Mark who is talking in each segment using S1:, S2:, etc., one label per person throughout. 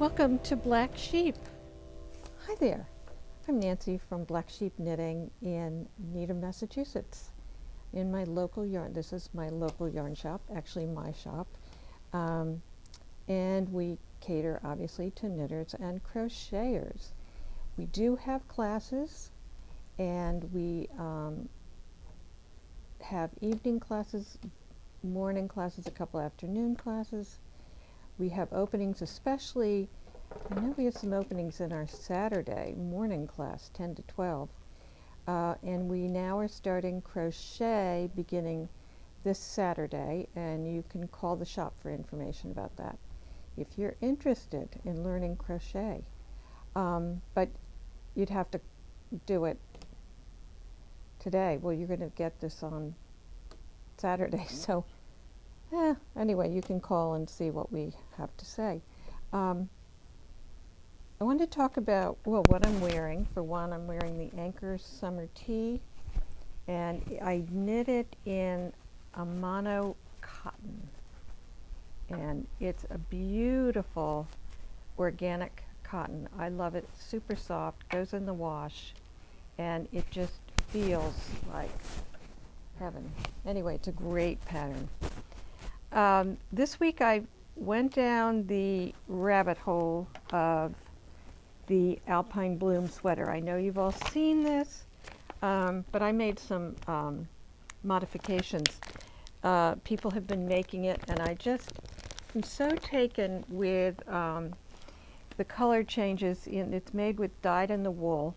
S1: Welcome to Black Sheep. Hi there. I'm Nancy from Black Sheep Knitting in Needham, Massachusetts. In my local yarn, this is my local yarn shop, actually my shop. And we cater obviously to knitters and crocheters. We do have classes, and we have evening classes, morning classes, a couple afternoon classes. We have openings, especially, I know we have some openings in our Saturday morning class, 10 to 12. And we now are starting crochet beginning this Saturday, and you can call the shop for information about that if you're interested in learning crochet. But you'd have to do it today. Well, you're going to get this on Saturday, so anyway, you can call and see what we have to say. I wanted to talk about, well, what I'm wearing. For one, I'm wearing the Anchor Summer Tee, and I knit it in a mono cotton. And it's a beautiful organic cotton. I love it. Super soft, goes in the wash, and it just feels like heaven. Anyway, it's a great pattern. This week I went down the rabbit hole of the Alpine Bloom sweater. I know you've all seen this, but I made some modifications. People have been making it, and I just am so taken with the color changes. It's made with dyed in the wool,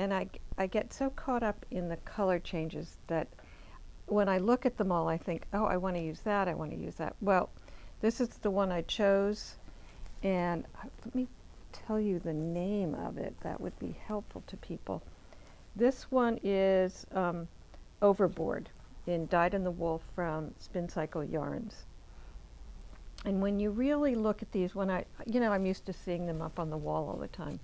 S1: and I get so caught up in the color changes that when I look at them all, I think, oh, I want to use that, I want to use that. Well, this is the one I chose, and let me tell you the name of it. That would be helpful to people. This one is Overboard in dyed in the wool from Spin Cycle Yarns. And when you really look at these, I'm used to seeing them up on the wall all the time.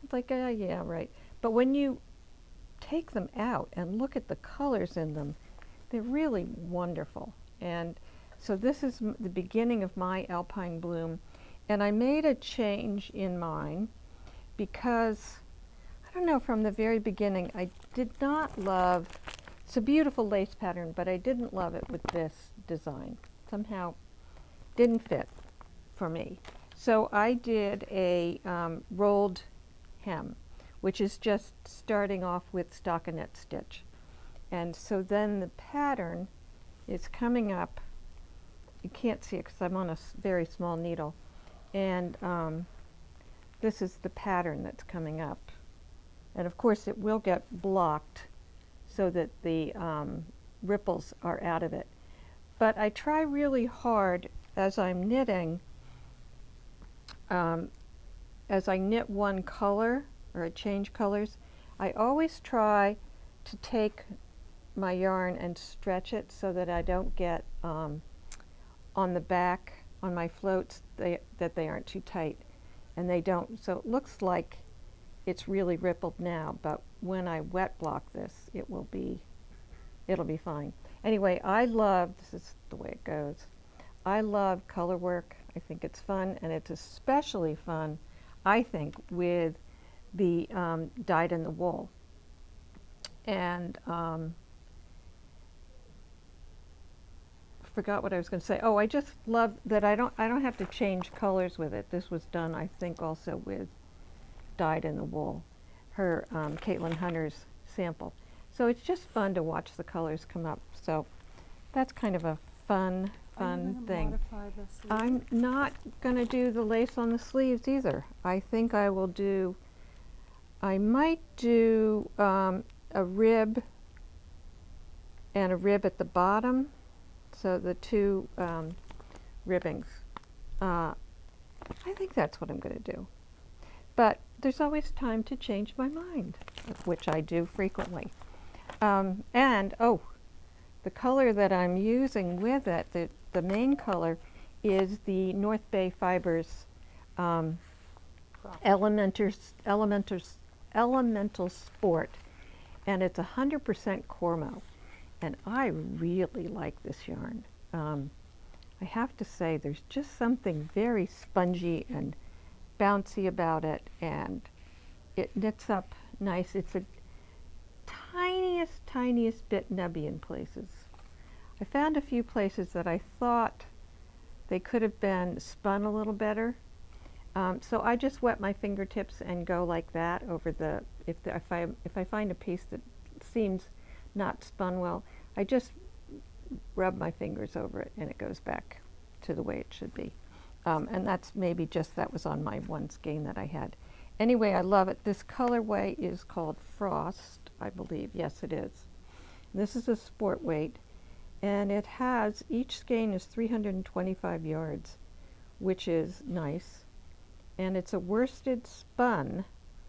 S1: It's like, yeah, right. But when you take them out and look at the colors in them, they're really wonderful. And so this is the beginning of my Alpine Bloom. And I made a change in mine because, I don't know, from the very beginning, I did not love, it's a beautiful lace pattern, but I didn't love it with this design. Somehow didn't fit for me. So I did a rolled hem, which is just starting off with stockinette stitch. And so then the pattern is coming up. You can't see it because I'm on a very small needle. And this is the pattern that's coming up. And of course it will get blocked so that the ripples are out of it. But I try really hard as I'm knitting, as I knit one color or I change colors, I always try to take my yarn and stretch it so that I don't get on the back on my floats that they aren't too tight, and they don't. So it looks like it's really rippled now, but when I wet block this, it'll be fine. Anyway, this is the way it goes. I love color work. I think it's fun, and it's especially fun, I think, with the dyed in the wool. And forgot what I was going to say. Oh, I just love that I don't have to change colors with it. This was done, I think, also with dyed in the wool, her Caitlin Hunter's sample. So it's just fun to watch the colors come up. So that's kind of a fun thing. I'm not going to do the lace on the sleeves either. I think I might do a rib and a rib at the bottom. So the two ribbings. I think that's what I'm going to do. But there's always time to change my mind, which I do frequently. The color that I'm using with it, the main color, is the North Bay Fibers Elemental Sport, and it's 100% Cormo. And I really like this yarn. I have to say, there's just something very spongy and bouncy about it, and it knits up nice. It's a tiniest bit nubby in places. I found a few places that I thought they could have been spun a little better. So I just wet my fingertips and go like that over the, if I find a piece that seems not spun well, I just rub my fingers over it and it goes back to the way it should be. And that's maybe just that was on my one skein that I had. Anyway, I love it. This colorway is called Frost, I believe. Yes, it is. This is a sport weight, and it has, each skein is 325 yards, which is nice. And it's a worsted spun.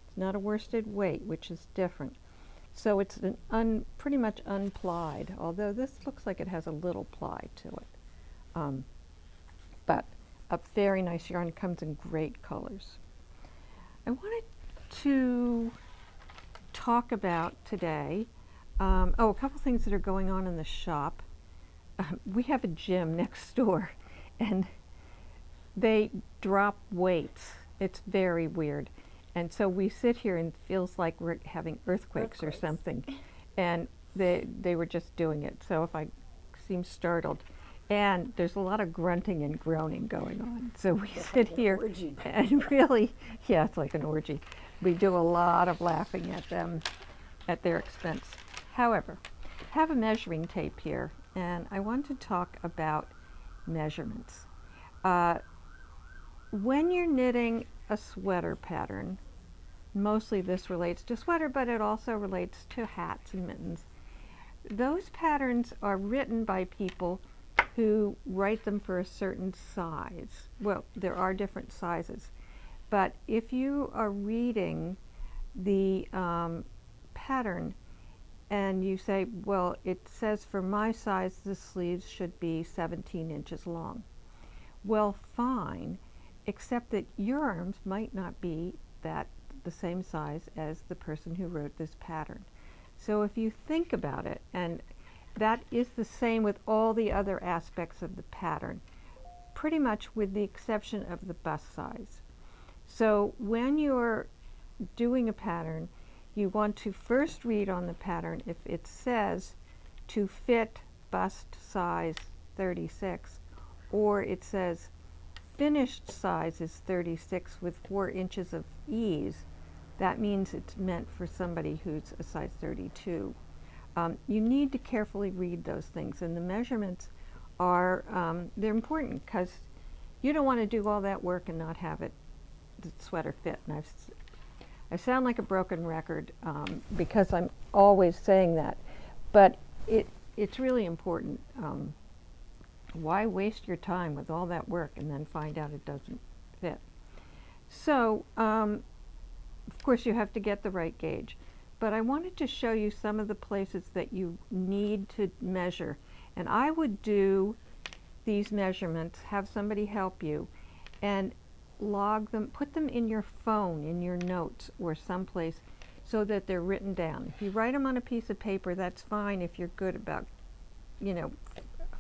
S1: It's not a worsted weight, which is different. So it's an pretty much unplied, although this looks like it has a little ply to it. But a very nice yarn. It comes in great colors. I wanted to talk about today, a couple things that are going on in the shop. We have a gym next door, and they drop weights. It's very weird. And so we sit here and it feels like we're having earthquakes or something. And they were just doing it. So if I seem startled. And there's a lot of grunting and groaning going on. So we sit here and really, yeah, it's like an orgy. We do a lot of laughing at them at their expense. However, I have a measuring tape here, and I want to talk about measurements. When you're knitting a sweater pattern, mostly this relates to sweater, but it also relates to hats and mittens. Those patterns are written by people who write them for a certain size. Well, there are different sizes, but if you are reading the pattern and you say, well, it says for my size the sleeves should be 17 inches long. Well, fine, except that your arms might not be the same size as the person who wrote this pattern. So if you think about it, and that is the same with all the other aspects of the pattern, pretty much with the exception of the bust size. So when you're doing a pattern, you want to first read on the pattern if it says to fit bust size 36, or it says finished size is 36 with 4 inches of ease. That means it's meant for somebody who's a size 32. You need to carefully read those things, and the measurements are, they're important because you don't want to do all that work and not have the sweater fit. And I sound like a broken record because I'm always saying that, but it's really important. Why waste your time with all that work and then find out it doesn't fit? So, of course, you have to get the right gauge. But I wanted to show you some of the places that you need to measure. And I would do these measurements, have somebody help you, and log them, put them in your phone, in your notes, or someplace so that they're written down. If you write them on a piece of paper, that's fine if you're good about,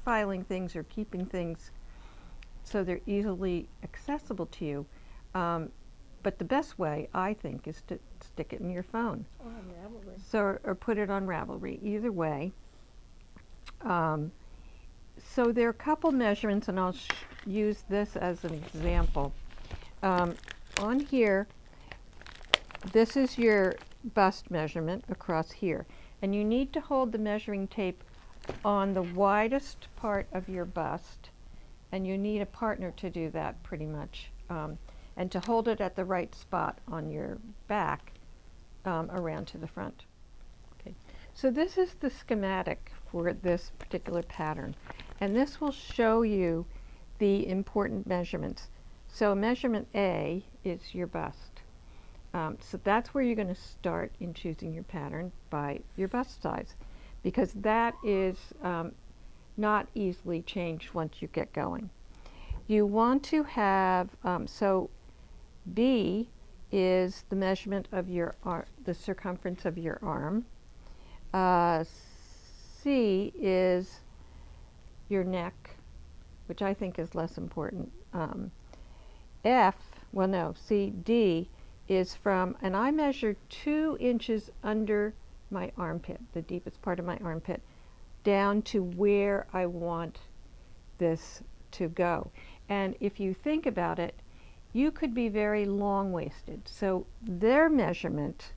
S1: filing things or keeping things so they're easily accessible to you. But the best way, I think, is to stick it in your phone.
S2: Or on Ravelry.
S1: So, or put it on Ravelry, either way. So there are a couple measurements, and I'll use this as an example. On here, this is your bust measurement across here. And you need to hold the measuring tape on the widest part of your bust. And you need a partner to do that pretty much. And to hold it at the right spot on your back around to the front. Okay. So this is the schematic for this particular pattern. And this will show you the important measurements. So measurement A is your bust. So that's where you're going to start in choosing your pattern, by your bust size, because that is not easily changed once you get going. You want to have, so B is the measurement of your the circumference of your arm. C is your neck, which I think is less important. F, well no, see, D is from, and I measure 2 inches under my armpit, the deepest part of my armpit, down to where I want this to go. And if you think about it, you could be very long-waisted. So their measurement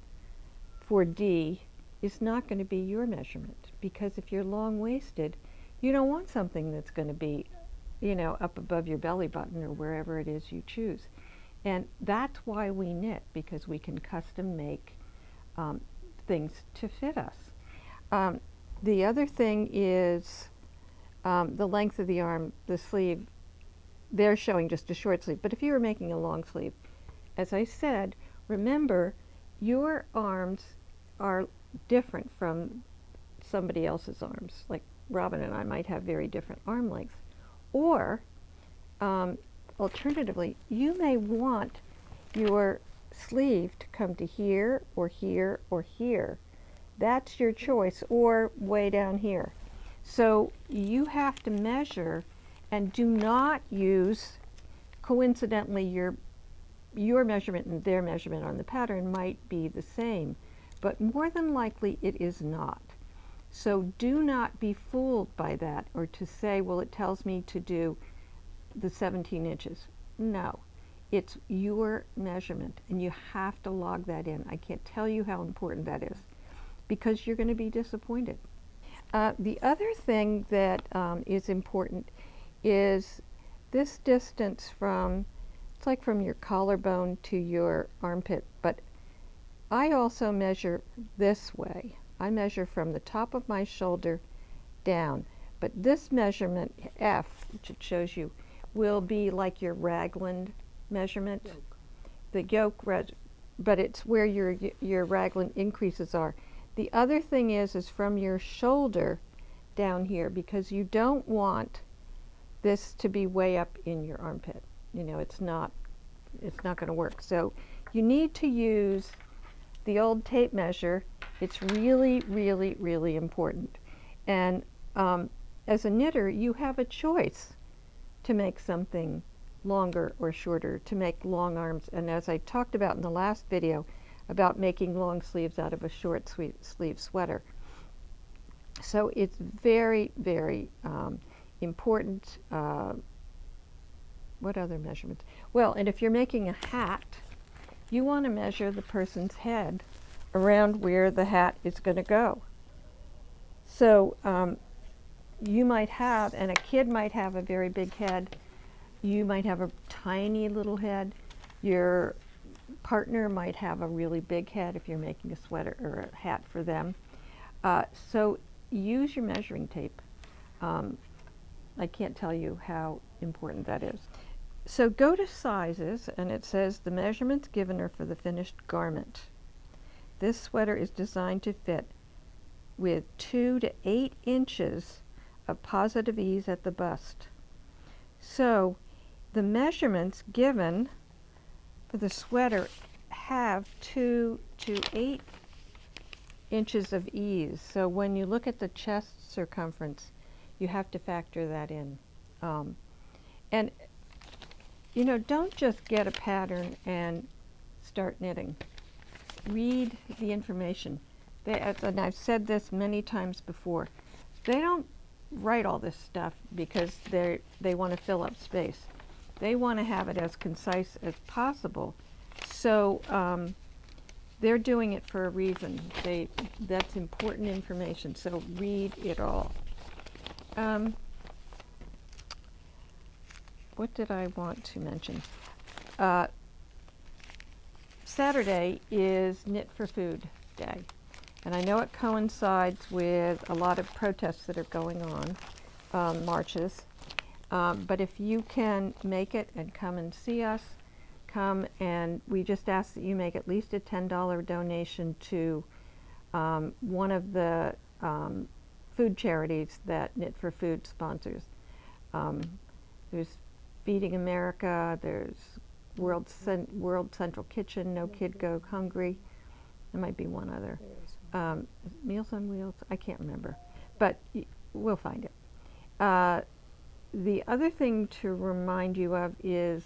S1: for D is not going to be your measurement, because if you're long-waisted, you don't want something that's going to be, you know, up above your belly button or wherever it is you choose. And that's why we knit, because we can custom make things to fit us. The other thing is the length of the arm, the sleeve. They're showing just a short sleeve, but if you were making a long sleeve, as I said, remember your arms are different from somebody else's arms. Like Robin and I might have very different arm lengths. Or alternatively, you may want your sleeve to come to here or here or here. That's your choice, or way down here. So you have to measure, and do not use, coincidentally, your measurement and their measurement on the pattern might be the same, but more than likely it is not. So do not be fooled by that, or to say, well, it tells me to do the 17 inches. No, it's your measurement, and you have to log that in. I can't tell you how important that is, because you're going to be disappointed. The other thing that is important is this distance from, it's like from your collarbone to your armpit, but I also measure this way. I measure from the top of my shoulder down, but this measurement, F, which it shows you, will be like your raglan measurement. Yoke. The yoke, but it's where your raglan increases are. The other thing is from your shoulder down here, because you don't want this to be way up in your armpit. You know, it's not going to work. So you need to use the old tape measure. It's really, really, really important. And as a knitter, you have a choice to make something longer or shorter, to make long arms. And as I talked about in the last video about making long sleeves out of a short sleeve sweater. So it's very, very important. What other measurements? Well, and if you're making a hat, you want to measure the person's head around where the hat is going to go. So you might have, and a kid might have a very big head. You might have a tiny little head. Your partner might have a really big head if you're making a sweater or a hat for them. So use your measuring tape. I can't tell you how important that is. So go to sizes, and it says the measurements given are for the finished garment. This sweater is designed to fit with 2 to 8 inches of positive ease at the bust. So the measurements given for the sweater have 2 to 8 inches of ease. So when you look at the chest circumference, you have to factor that in. And you know, don't just get a pattern and start knitting. Read the information. And I've said this many times before, they don't write all this stuff because they want to fill up space. They want to have it as concise as possible. So they're doing it for a reason. That's important information, so read it all. What did I want to mention? Saturday is Knit for Food Day. And I know it coincides with a lot of protests that are going on, marches. But if you can make it and come and see us, come, and we just ask that you make at least a $10 donation to one of the food charities that Knit for Food sponsors. There's Feeding America, there's World Central Kitchen, No Kid Go Hungry. There might be one other. Meals on Wheels, I can't remember, but we'll find it. The other thing to remind you of is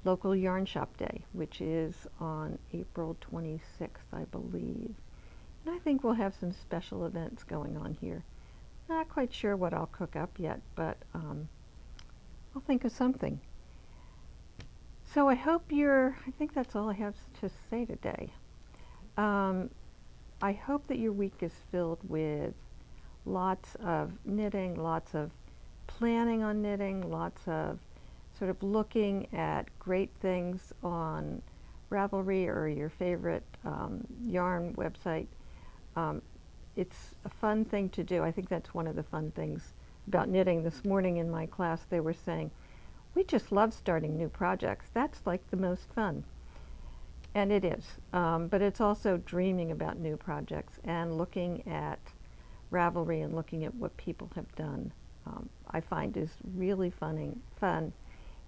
S1: local yarn shop day, which is on April 26th, I believe. And I think we'll have some special events going on here. Not quite sure what I'll cook up yet, but I'll think of something. So I think that's all I have to say today. I hope that your week is filled with lots of knitting, lots of planning on knitting, lots of sort of looking at great things on Ravelry or your favorite yarn website. It's a fun thing to do. I think that's one of the fun things about knitting. This morning in my class they were saying, we just love starting new projects. That's like the most fun. And it is. But it's also dreaming about new projects and looking at Ravelry and looking at what people have done. I find is really fun,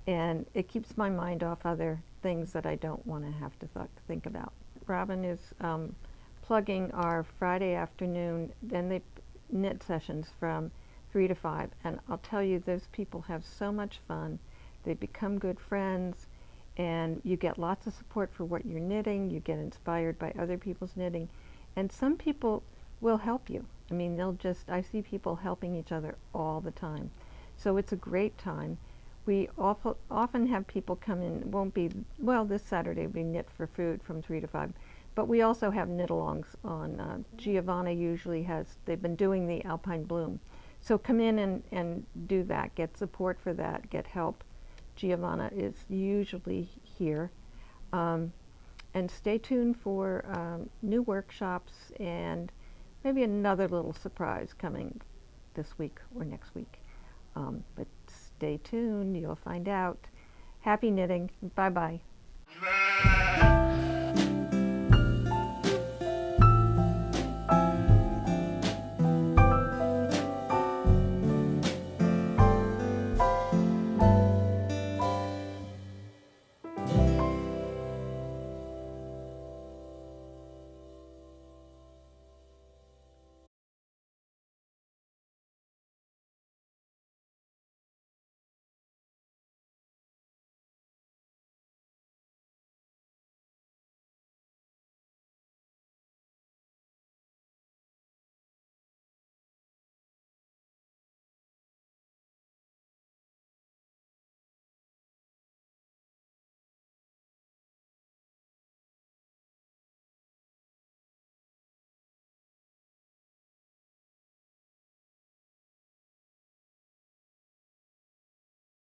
S1: and it keeps my mind off other things that I don't want to have to think about. Robin is plugging our Friday afternoon, then they knit sessions from 3 to 5, and I'll tell you, those people have so much fun. They become good friends, and you get lots of support for what you're knitting. You get inspired by other people's knitting, and some people will help you. I mean, I see people helping each other all the time. So it's a great time. We often have people come in, this Saturday we knit for food from 3 to 5, but we also have knit-alongs on. Giovanna usually they've been doing the Alpine Bloom. So come in and do that, get support for that, get help. Giovanna is usually here. And stay tuned for new workshops and maybe another little surprise coming this week or next week. But stay tuned, you'll find out. Happy knitting. Bye-bye.